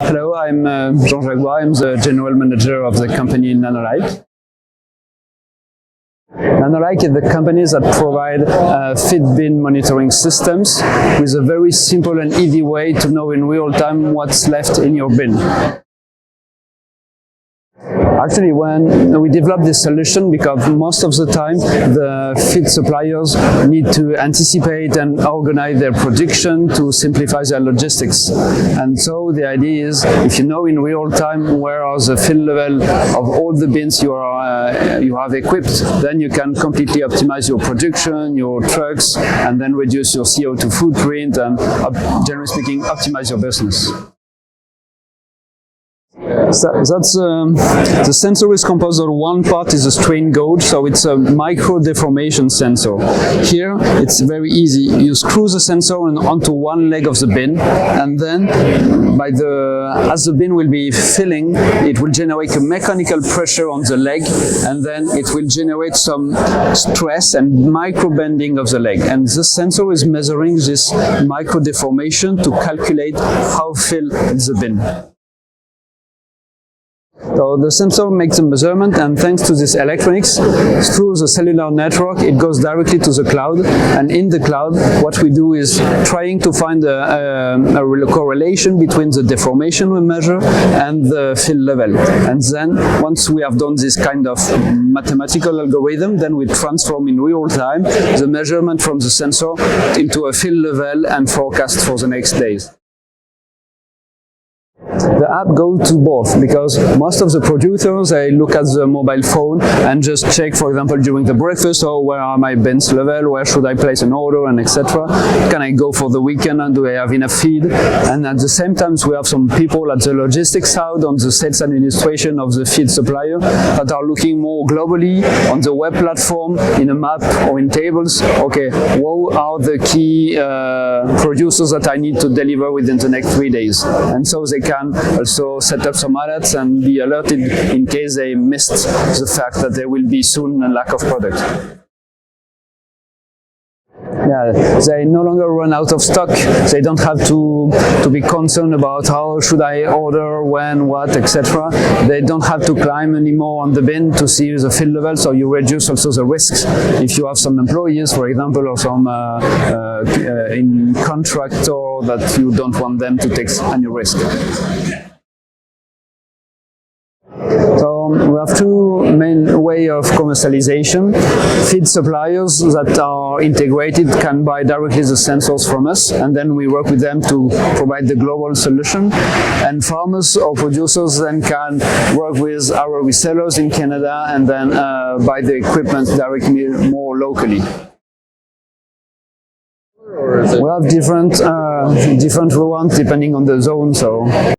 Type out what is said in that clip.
Hello, I'm Jean-Jacques Bois. I'm the general manager of the company Nanolike. Nanolike is the company that provide feed bin monitoring systems with a very simple and easy way to know in real time what's left in your bin. Actually, when we developed this solution, because most of the time the feed suppliers need to anticipate and organize their production to simplify their logistics. And so the idea is, if you know in real time where are the fill level of all the bins you have equipped, then you can completely optimize your production, your trucks, and then reduce your CO2 footprint and, generally speaking, optimize your business. The sensor is composed of one part is a strain gauge, so it's a micro deformation sensor. Here it's very easy. You screw the sensor onto one leg of the bin, and then as the bin will be filling, it will generate a mechanical pressure on the leg, and then it will generate some stress and micro bending of the leg. And the sensor is measuring this micro deformation to calculate how filled the bin. So the sensor makes a measurement, and thanks to this electronics, through the cellular network, it goes directly to the cloud. And in the cloud, what we do is trying to find a correlation between the deformation we measure and the fill level. And then, once we have done this kind of mathematical algorithm, then we transform in real time the measurement from the sensor into a fill level and forecast for the next days. The app goes to both, because most of the producers, they look at the mobile phone and just check, for example, during the breakfast, oh, where are my bins level, where should I place an order, and etc. Can I go for the weekend, and do I have enough feed? And at the same time, we have some people at the logistics side, on the sales administration of the feed supplier, that are looking more globally on the web platform, in a map or in tables. Okay, what are the key producers that I need to deliver within the next 3 days? And so they can also set up some alerts and be alerted in case they missed the fact that there will be soon a lack of product. Yeah, they no longer run out of stock. They don't have to be concerned about how should I order, when, what, etc. They don't have to climb anymore on the bin to see the fill level, so you reduce also the risks. If you have some employees, for example, or some in contractor that you don't want them to take any risk. So we have two main ways of commercialization. Feed suppliers that are integrated can buy directly the sensors from us, and then we work with them to provide the global solution. And farmers or producers then can work with our resellers in Canada and then buy the equipment directly more locally. We have different rewards depending on the zone. So.